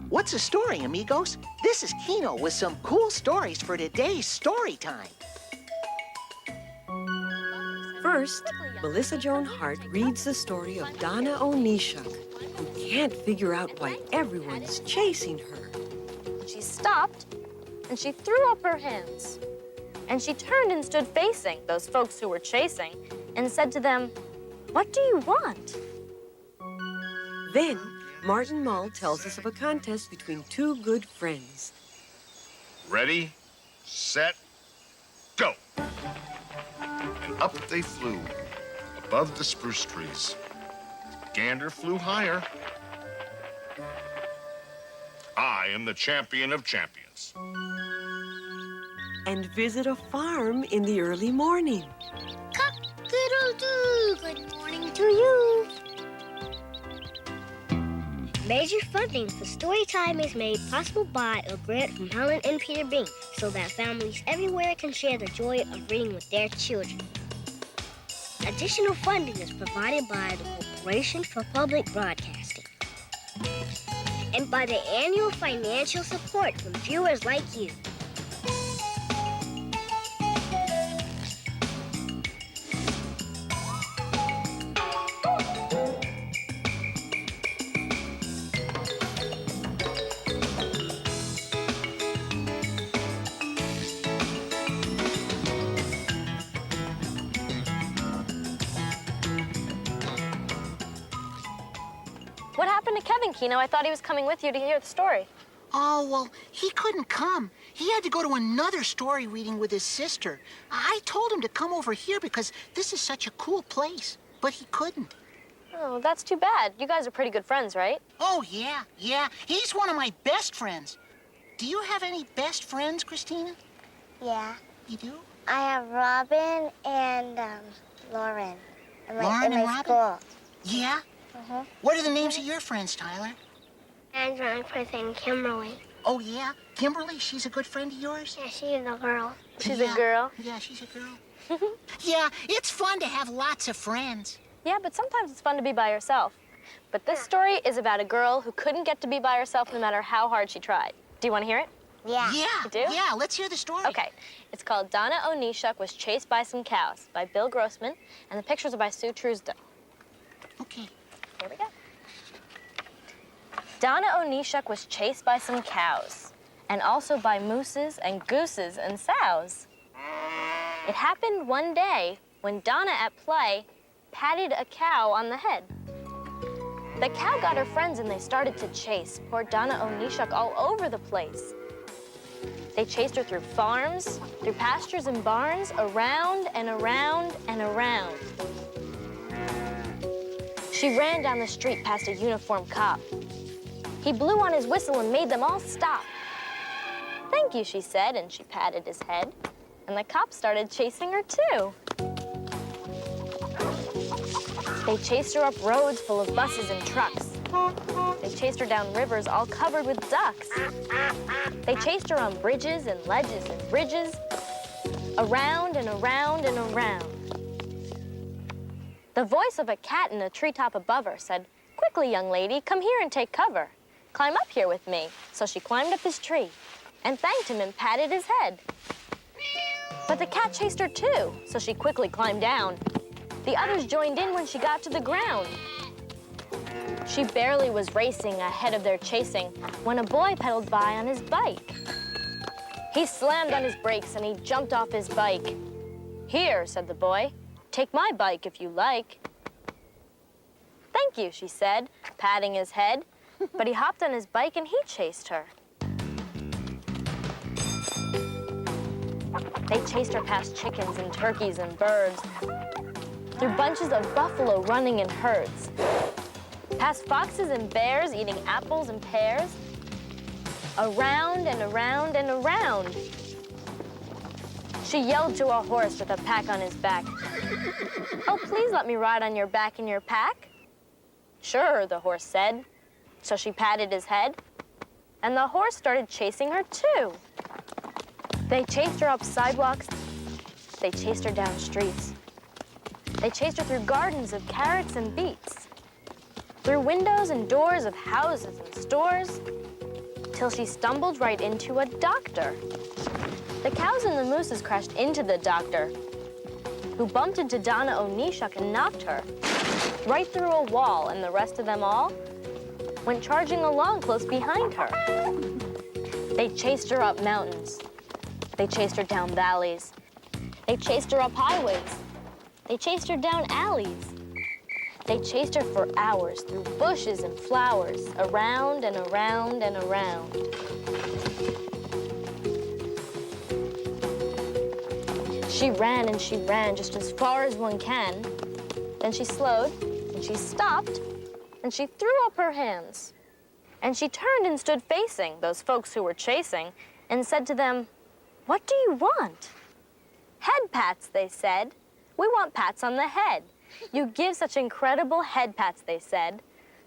What's a story, amigos? This is Kino with some cool stories for today's story time. First, Melissa Joan Hart reads the story of Donna Onishuk, who can't figure out why everyone's chasing her. She stopped, and she threw up her hands. And she turned and stood facing those folks who were chasing and said to them, "What do you want?" Then, Martin Mull tells us of a contest between two good friends. Ready, set, go. And up they flew, above the spruce trees. Gander flew higher. I am the champion of champions. And visit a farm in the early morning. Cock-a-doodle-doo, good morning to you. Major funding for Storytime is made possible by a grant from Helen and Peter Bing so that families everywhere can share the joy of reading with their children. Additional funding is provided by the Corporation for Public Broadcasting and by the annual financial support from viewers like you. What happened to Kevin, Kino? I thought he was coming with you to hear the story. Oh, well, he couldn't come. He had to go to another story reading with his sister. I told him to come over here because this is such a cool place, but he couldn't. Oh, that's too bad. You guys are pretty good friends, right? Oh, yeah. He's one of my best friends. Do you have any best friends, Christina? Yeah. You do? I have Robin and Lauren Lauren and Robin? School. Yeah? Mm-hmm. What are the names of your friends, Tyler? Andrew and Chris and Kimberly. Oh, yeah? Kimberly, she's a good friend of yours? Yeah, she's a girl. She's a girl? Yeah, she's a girl. Yeah, it's fun to have lots of friends. Yeah, but sometimes it's fun to be by yourself. But this story is about a girl who couldn't get to be by herself no matter how hard she tried. Do you want to hear it? Yeah. Yeah. You do? Yeah, let's hear the story. Okay. It's called Donna Onishuk Was Chased by Some Cows by Bill Grossman, and the pictures are by Sue Truesdell. Okay. Here we go. Donna Onishuk was chased by some cows, and also by mooses and gooses and sows. It happened one day when Donna at play patted a cow on the head. The cow got her friends and they started to chase poor Donna Onishuk all over the place. They chased her through farms, through pastures and barns, around and around and around. She ran down the street past a uniformed cop. He blew on his whistle and made them all stop. "Thank you," she said, and she patted his head. And the cops started chasing her, too. They chased her up roads full of buses and trucks. They chased her down rivers all covered with ducks. They chased her on bridges and ledges and bridges, around and around and around. The voice of a cat in a treetop above her said, "Quickly, young lady, come here and take cover. Climb up here with me." So she climbed up his tree and thanked him and patted his head. But the cat chased her too, so she quickly climbed down. The others joined in when she got to the ground. She barely was racing ahead of their chasing when a boy pedaled by on his bike. He slammed on his brakes and he jumped off his bike. "Here," said the boy, "take my bike if you like." "Thank you," she said, patting his head. But he hopped on his bike and he chased her. They chased her past chickens and turkeys and birds, through bunches of buffalo running in herds, past foxes and bears eating apples and pears, around and around and around. She yelled to a horse with a pack on his back, "Oh, please let me ride on your back in your pack." "Sure," the horse said. So she patted his head, and the horse started chasing her too. They chased her up sidewalks. They chased her down streets. They chased her through gardens of carrots and beets, through windows and doors of houses and stores, till she stumbled right into a doctor. The cows and the mooses crashed into the doctor, who bumped into Donna Onishuk and knocked her right through a wall, and the rest of them all went charging along close behind her. They chased her up mountains. They chased her down valleys. They chased her up highways. They chased her down alleys. They chased her for hours through bushes and flowers, around and around and around. She ran and she ran just as far as one can. Then she slowed, and she stopped, and she threw up her hands. And she turned and stood facing those folks who were chasing and said to them, "What do you want?" "Head pats," they said. "We want pats on the head. You give such incredible head pats," they said.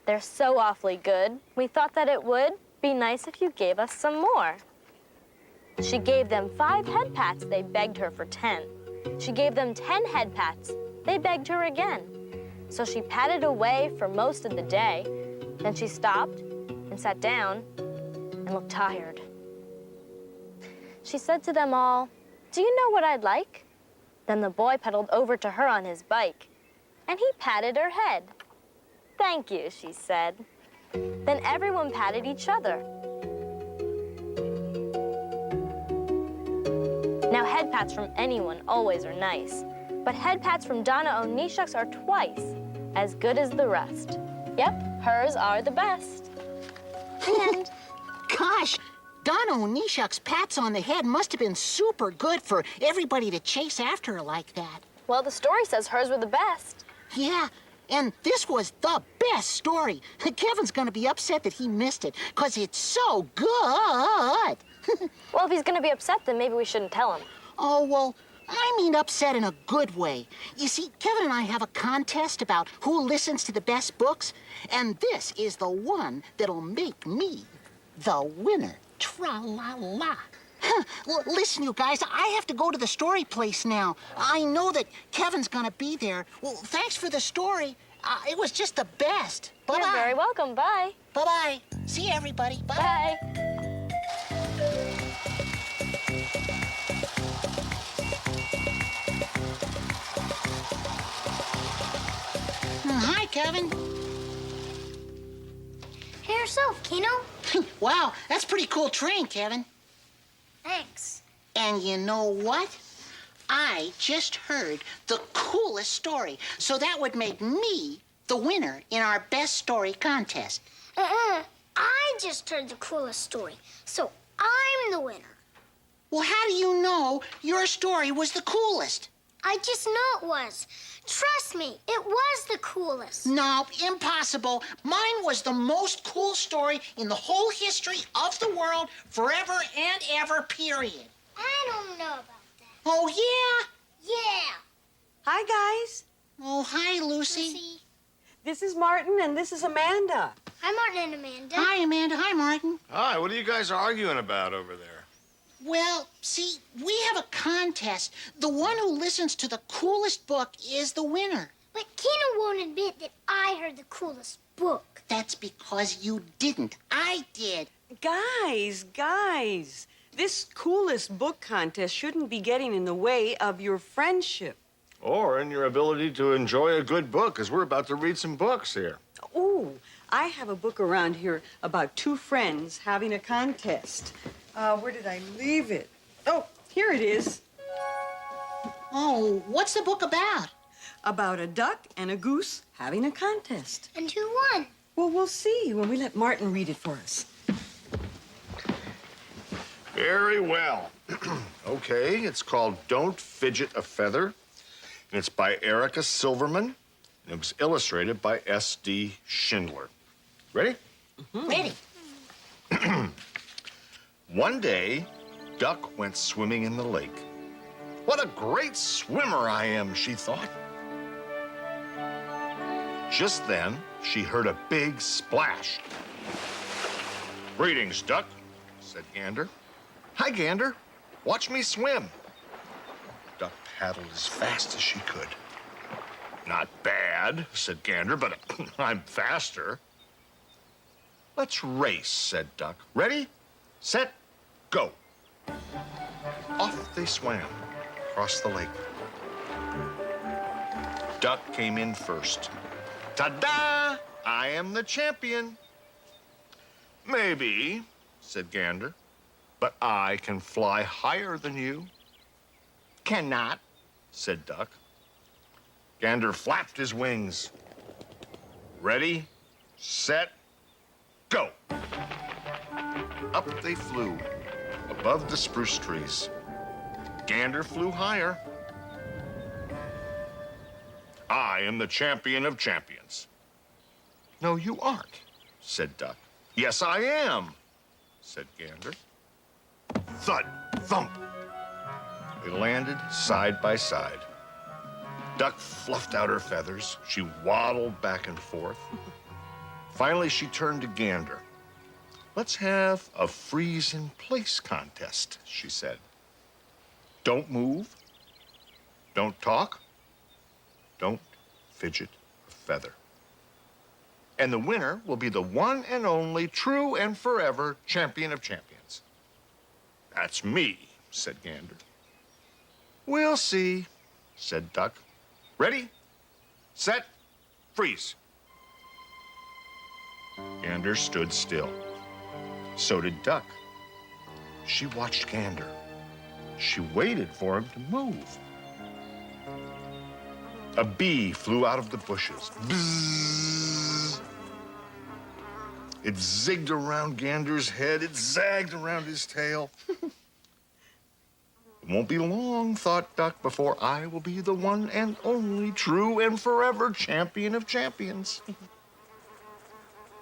"They're so awfully good. We thought that it would be nice if you gave us some more." She gave them 5 head pats. They begged her for 10. She gave them 10 head pats. They begged her again. So she patted away for most of the day. Then she stopped and sat down and looked tired. She said to them all, "Do you know what I'd like?" Then the boy pedaled over to her on his bike, and he patted her head. "Thank you," she said. Then everyone patted each other. Now, head pats from anyone always are nice, but head pats from Donna Onishuk's are twice as good as the rest. Yep, hers are the best. And Gosh, Donna Onishuk's pats on the head must have been super good for everybody to chase after her like that. well, the story says hers were the best. Yeah, and this was the best story. Kevin's gonna be upset that he missed it, 'cause it's so good. Well, if he's gonna be upset, then maybe we shouldn't tell him. Oh, well, I mean upset in a good way. You see, Kevin and I have a contest about who listens to the best books, and this is the one that'll make me the winner. Tra-la-la. Listen, you guys, I have to go to the story place now. I know that Kevin's gonna be there. Well, thanks for the story. It was just the best. Bye-bye. You're very welcome. Bye. Bye-bye. See you, everybody. Bye. Bye. Hi, Kevin. Hey yourself, Kino. Wow, that's a pretty cool train, Kevin. Thanks. And you know what? I just heard the coolest story, so that would make me the winner in our best story contest. I just heard the coolest story, so I'm the winner. Well, how do you know your story was the coolest? I just know it was. Trust me, it was the coolest. No, impossible. Mine was the most cool story in the whole history of the world, forever and ever, period. I don't know about that. Oh, yeah? Yeah. Hi, guys. Oh, hi, Lucy. Lucy. This is Martin, and this is Amanda. Hi, Martin and Amanda. Hi, Amanda. Hi, Martin. Hi, what are you guys arguing about over there? Well, see, we have a contest. The one who listens to the coolest book is the winner. But Kino won't admit that I heard the coolest book. That's because you didn't. I did. Guys, this coolest book contest shouldn't be getting in the way of your friendship. Or in your ability to enjoy a good book, because we're about to read some books here. Oh, I have a book around here about 2 friends having a contest. Where did I leave it? Oh, here it is. Oh, what's the book about? About a duck and a goose having a contest. And who won? Well, we'll see when we let Martin read it for us. Very well. Okay, it's called Don't Fidget a Feather, and it's by Erica Silverman, and it was illustrated by S.D. Schindler. Ready? Ready. One day, Duck went swimming in the lake. What a great swimmer I am, she thought. Just then, she heard a big splash. Greetings, Duck, said Gander. Hi, Gander. Watch me swim. Duck paddled as fast as she could. Not bad, said Gander, but I'm faster. Let's race, said Duck. Ready? set, go. Off they swam across the lake. Duck came in first. Ta-da! I am the champion. Maybe, said Gander, but I can fly higher than you. Cannot, said Duck. Gander flapped his wings. Ready, set, go. Up they flew, above the spruce trees. Gander flew higher. I am the champion of champions. No, you aren't, said Duck. Yes, I am, said Gander. Thud, thump. They landed side by side. Duck fluffed out her feathers. She waddled back and forth. Finally, she turned to Gander. Let's have a freeze-in-place contest, she said. Don't move. Don't talk. Don't fidget a feather. And the winner will be the one and only true and forever champion of champions. That's me, said Gander. We'll see, said Duck. Ready, set, freeze. Gander stood still. So did Duck. She watched Gander. She waited for him to move. A bee flew out of the bushes. Bzzz. It zigged around Gander's head. It zagged around his tail. It won't be long, thought Duck, before I will be the one and only true and forever champion of champions.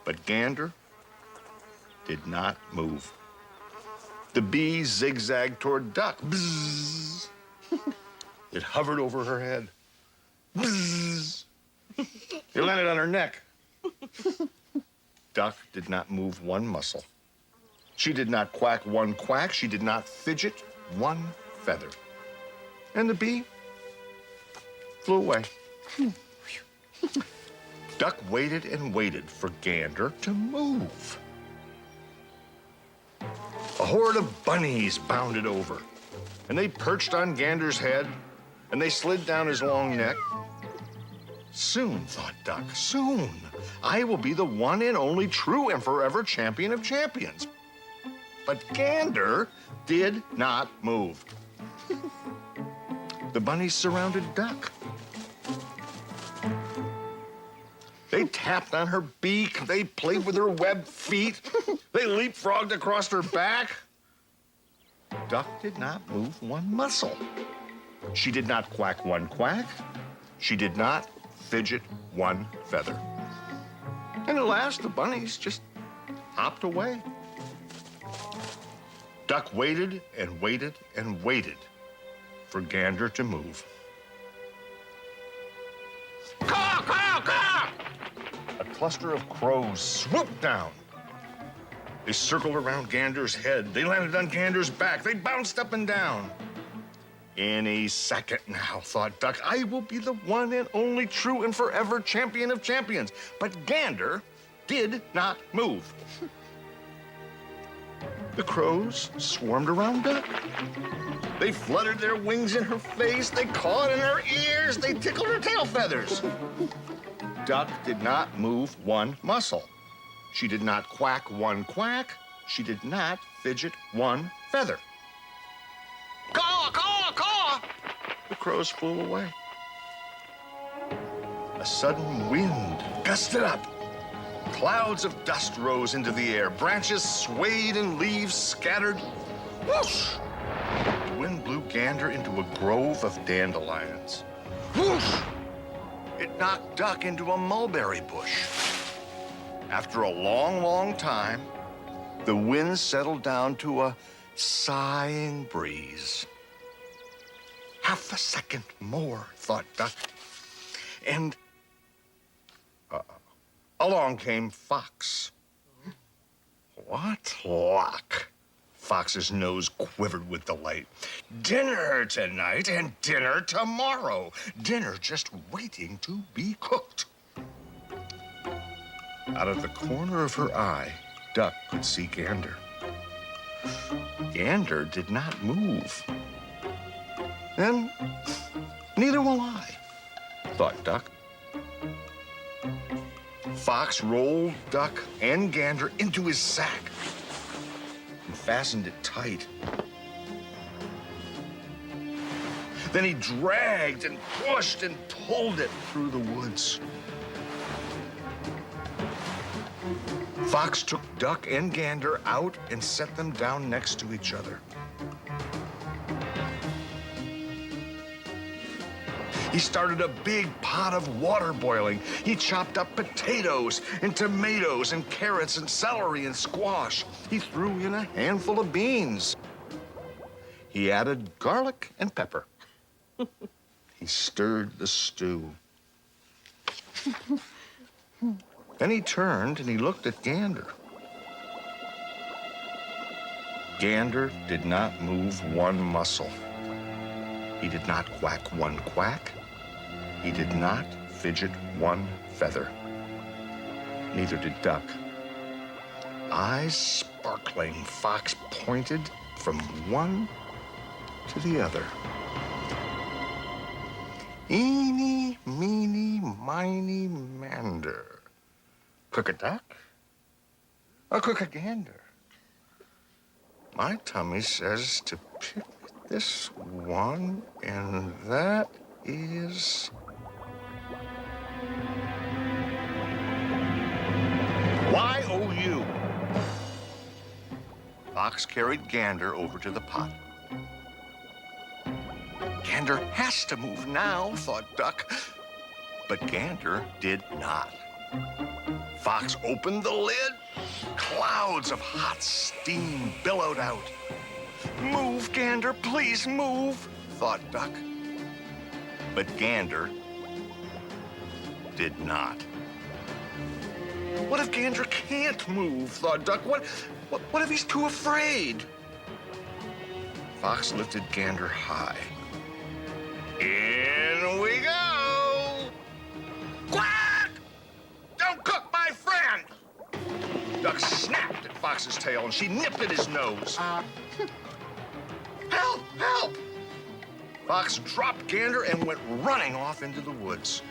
But Gander did not move. The bee zigzagged toward Duck. Bzzz. It hovered over her head. Bzzz. It landed on her neck. Duck did not move one muscle. She did not quack one quack. She did not fidget one feather. And the bee flew away. Duck waited and waited for Gander to move. A horde of bunnies bounded over, and they perched on Gander's head, and they slid down his long neck. Soon, thought Duck, soon, I will be the one and only true and forever champion of champions. But Gander did not move. The bunnies surrounded Duck. They tapped on her beak. They played with her webbed feet. They leapfrogged across her back. Duck did not move one muscle. She did not quack one quack. She did not fidget one feather. And at last, the bunnies just hopped away. Duck waited and waited and waited for Gander to move. Caw, caw, caw! A cluster of crows swooped down. They circled around Gander's head. They landed on Gander's back. They bounced up and down. Any second now, thought Duck, I will be the one and only true and forever champion of champions. But Gander did not move. The crows swarmed around Duck. They fluttered their wings in her face. They cawed in her ears. They tickled her tail feathers. Duck did not move one muscle. She did not quack one quack. She did not fidget one feather. Caw, caw, caw! The crows flew away. A sudden wind gusted up. Clouds of dust rose into the air. Branches swayed and leaves scattered. Whoosh! The wind blew Gander into a grove of dandelions. Whoosh! It knocked Duck into a mulberry bush. After a long, long time, the wind settled down to a sighing breeze. Half a second more, thought Duck. And along came Fox. What luck! Fox's nose quivered with delight. Dinner tonight and dinner tomorrow. Dinner just waiting to be cooked. Out of the corner of her eye, Duck could see Gander. Gander did not move. Then, neither will I, thought Duck. Fox rolled Duck and Gander into his sack and fastened it tight. Then he dragged and pushed and pulled it through the woods. Fox took Duck and Gander out and set them down next to each other. He started a big pot of water boiling. He chopped up potatoes and tomatoes and carrots and celery and squash. He threw in a handful of beans. He added garlic and pepper. He stirred the stew. Then he turned and he looked at Gander. Gander did not move one muscle. He did not quack one quack. He did not fidget one feather. Neither did Duck. Eyes sparkling, Fox pointed from one to the other. Eeny, meeny, miny, mander. Cook a duck or cook a gander? My tummy says to pick this one, and that is... Y-O-U. Fox carried Gander over to the pot. Gander has to move now, thought Duck. But Gander did not. Fox opened the lid. Clouds of hot steam billowed out. Move, Gander, please move, thought Duck. But Gander did not. What if Gander can't move, thought Duck? What if he's too afraid? Fox lifted Gander high. In we go! Quack! Don't cook my friend! Duck snapped at Fox's tail, and she nipped at his nose. Help! Help! Fox dropped Gander and went running off into the woods.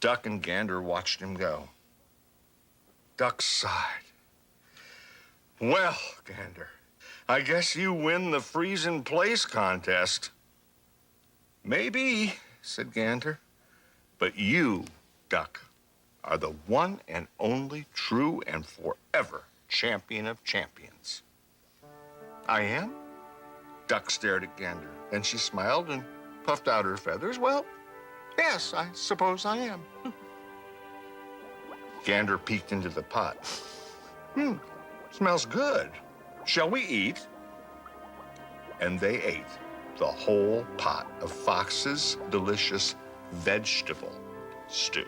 Duck and Gander watched him go. Duck sighed. Well, Gander, I guess you win the freeze-in-place contest. Maybe, said Gander, but you, Duck, are the one and only true and forever champion of champions. I am? Duck stared at Gander. Then she smiled and puffed out her feathers. Well, yes, I suppose I am. Gander peeked into the pot. Smells good. Shall we eat? And they ate the whole pot of Fox's delicious vegetable stew.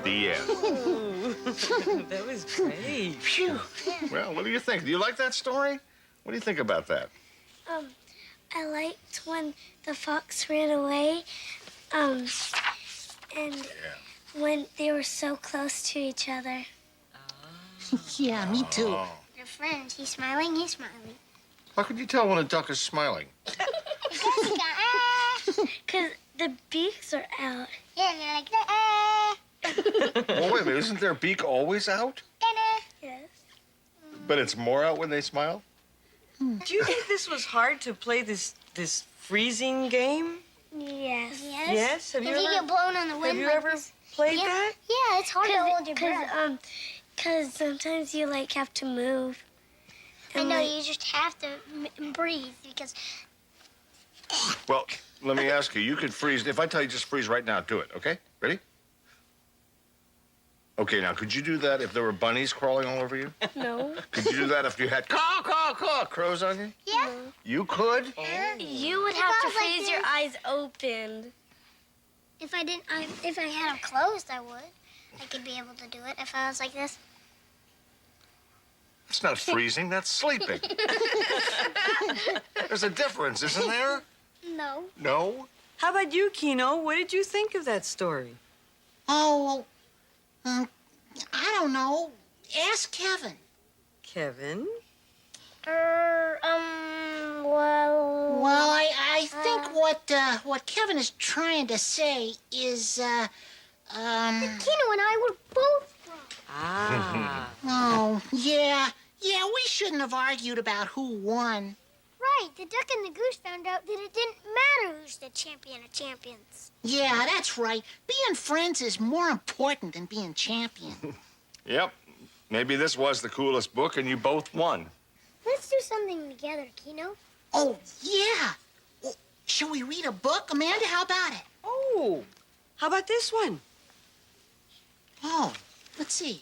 The end. That was great. Phew. Well, what do you think? Do you like that story? What do you think about that? I liked when the fox ran away, and when they were so close to each other. Yeah, me too. Oh. They're friends. He's smiling, he's smiling. How can you tell when a duck is smiling? Because the beaks are out. Yeah, they're like, Well, wait a minute. Isn't their beak always out? Yes. But it's more out when they smile? Do you think this was hard to play this freezing game? Yes. Yes? Have you If you ever, get blown on the wind have you like ever this. played Yeah. that? Yeah, it's hard to hold your breath. Because sometimes you, like, have to move. I know, you just have to breathe because... Well, let me ask you. You could freeze. If I tell you just freeze right now, do it, okay? Ready? Okay, now, could you do that if there were bunnies crawling all over you? No. Could you do that if you had crows on you? Yeah. You could? You would have to freeze your eyes open. If I didn't, if I had them closed, I would. I could be able to do it if I was like this. That's not freezing, that's sleeping. There's a difference, isn't there? No. No? How about you, Kino? What did you think of that story? Oh, I don't know. Ask Kevin. Kevin? Well... Well, I think what Kevin is trying to say is, Kino and I were both wrong. Ah. Oh, yeah, we shouldn't have argued about who won. Right, the duck and the goose found out that it didn't matter who's the champion of champions. Yeah, that's right. Being friends is more important than being champion. Yep. Maybe this was the coolest book and you both won. Let's do something together, Kino. Oh, yeah. Well, shall we read a book, Amanda? How about it? Oh, how about this one? Oh, let's see.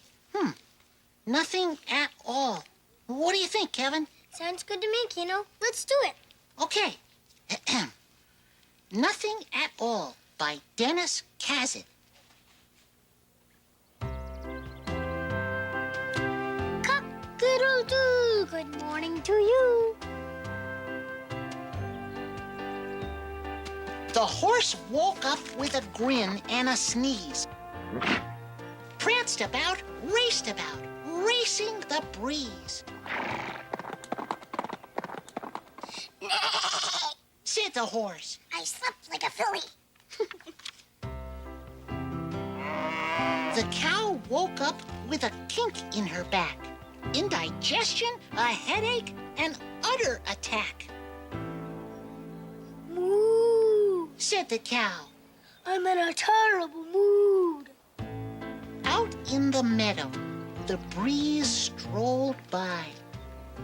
Nothing at all. What do you think, Kevin? Sounds good to me, Kino. Let's do it. Okay. Nothing at All by Dennis Kazin. Cock-a-doodle-doo. Good morning to you. The horse woke up with a grin and a sneeze. Pranced about, racing the breeze. Said the horse. I slept like a filly. The cow woke up with a kink in her back. Indigestion, a headache, an udder attack. Moo. Said the cow. I'm in a terrible mood. Out in the meadow, the breeze strolled by,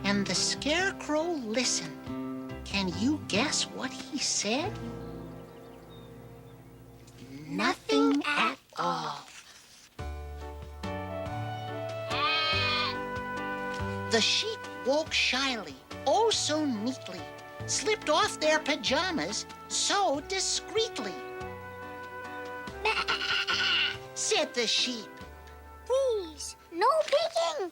and the scarecrow listened. Can you guess what he said? Nothing at all. The sheep woke shyly, oh so neatly, slipped off their pajamas so discreetly. Said the sheep. Please, no peeking.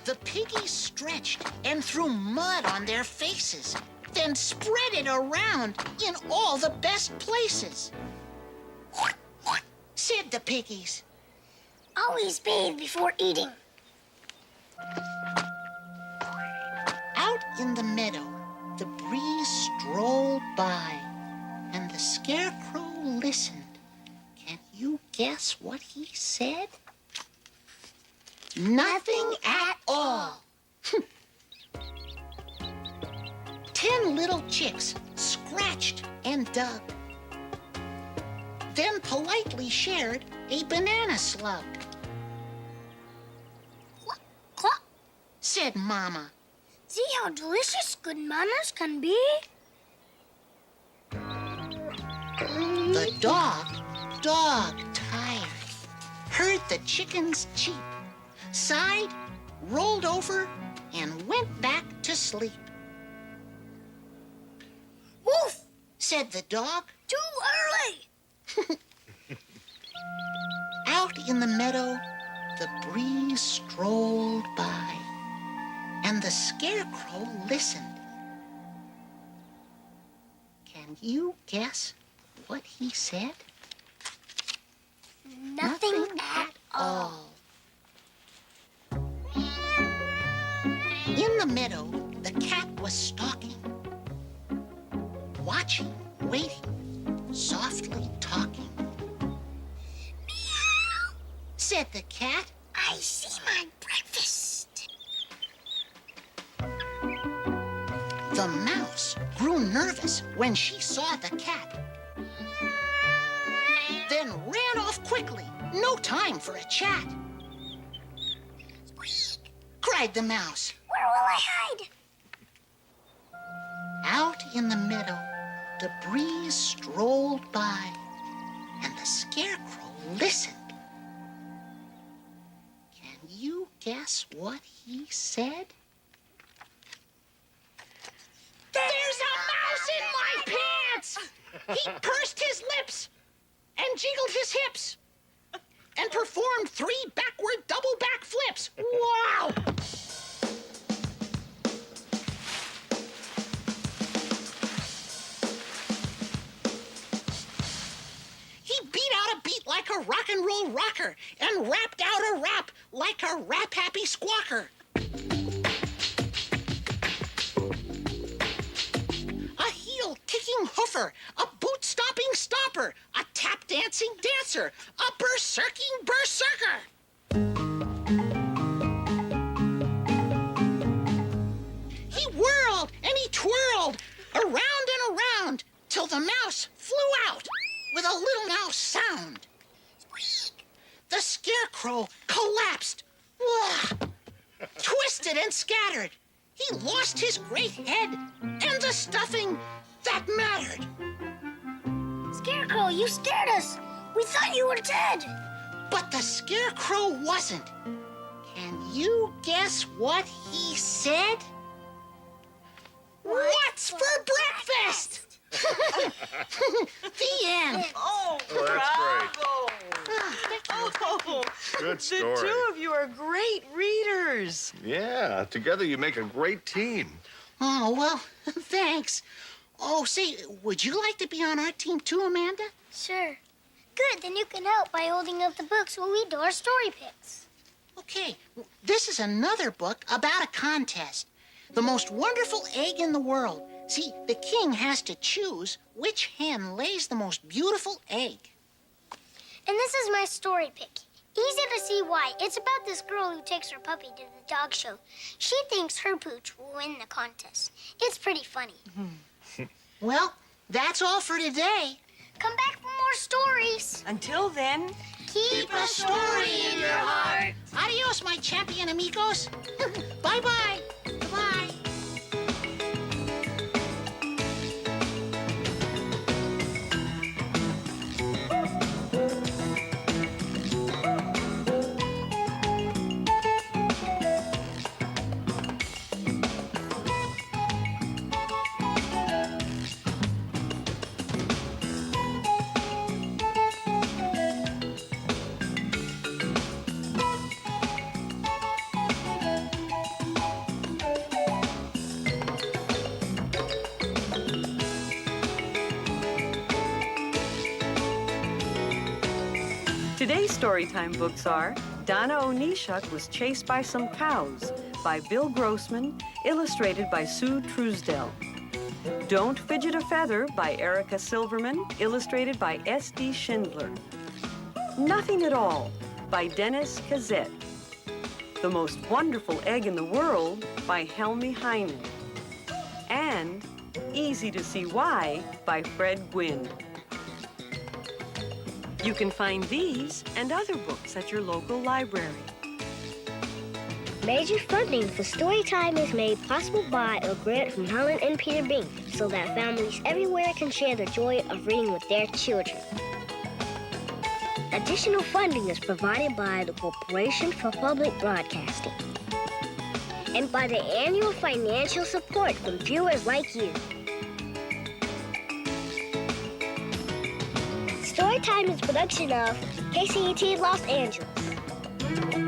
The piggies stretched and threw mud on their faces, then spread it around in all the best places. Said the piggies. Always bathe before eating. Out in the meadow, the breeze strolled by, and the scarecrow listened. Can you guess what he said? Nothing at all. 10 little chicks scratched and dug, then politely shared a banana slug. Cluck, cluck. Said Mama. See how delicious good manners can be? The dog tired, heard the chickens cheep, sighed, rolled over, and went back to sleep. Woof! Said the dog. Too early! Out in the meadow, the breeze strolled by, and the scarecrow listened. Can you guess what he said? Nothing at all. In the meadow, the cat was stalking, watching, waiting, softly talking. Meow! Said the cat. I see my breakfast. The mouse grew nervous when she saw the cat, then ran off quickly. No time for a chat. Squeak! Cried the mouse. Where will I hide? Out in the meadow, the breeze strolled by, and the scarecrow listened. Can you guess what he said? There's a mouse in my pants! He pursed his lips and jiggled his hips and performed 3 backward double back flips. Wow! He beat out a beat like a rock and roll rocker and rapped out a rap like a rap-happy squawker. A heel-kicking hoofer, a boot-stomping stomper, a tap-dancing dancer, a berserking berserker. He whirled and he twirled around and around till the mouse flew out with a little mouse sound. Squeak! The scarecrow collapsed, twisted and scattered. He lost his great head and the stuffing that mattered. Scarecrow, you scared us. We thought you were dead. But the scarecrow wasn't. Can you guess what he said? What's for breakfast? The end. Oh, Oh, that's bravo! Oh, Good the story. two of you are great readers. Yeah, together you make a great team. Oh, well, thanks. Oh, say, would you like to be on our team too, Amanda? Sure. Good, then you can help by holding up the books while we do our story picks. Okay, this is another book about a contest. The most wonderful egg in the world. See, the king has to choose which hen lays the most beautiful egg. And this is my story pick. Easy to see why. It's about this girl who takes her puppy to the dog show. She thinks her pooch will win the contest. It's pretty funny. Well, that's all for today. Come back for more stories. Until then, Keep a story in your heart. Adios, my champion amigos. Bye-bye. Bye. today's Storytime books are Donna Onishuk Was Chased by Some Cows by Bill Grossman, illustrated by Sue Truesdell. Don't Fidget a Feather by Erica Silverman, illustrated by S.D. Schindler. Nothing at All by Dennis Kazet. The Most Wonderful Egg in the World by Helmy Heinen. And Easy to See Why by Fred Gwynn. You can find these and other books at your local library. Major funding for Storytime is made possible by a grant from Helen and Peter Bing, so that families everywhere can share the joy of reading with their children. Additional funding is provided by the Corporation for Public Broadcasting and by the annual financial support from viewers like you. Storytime is a production of KCET Los Angeles.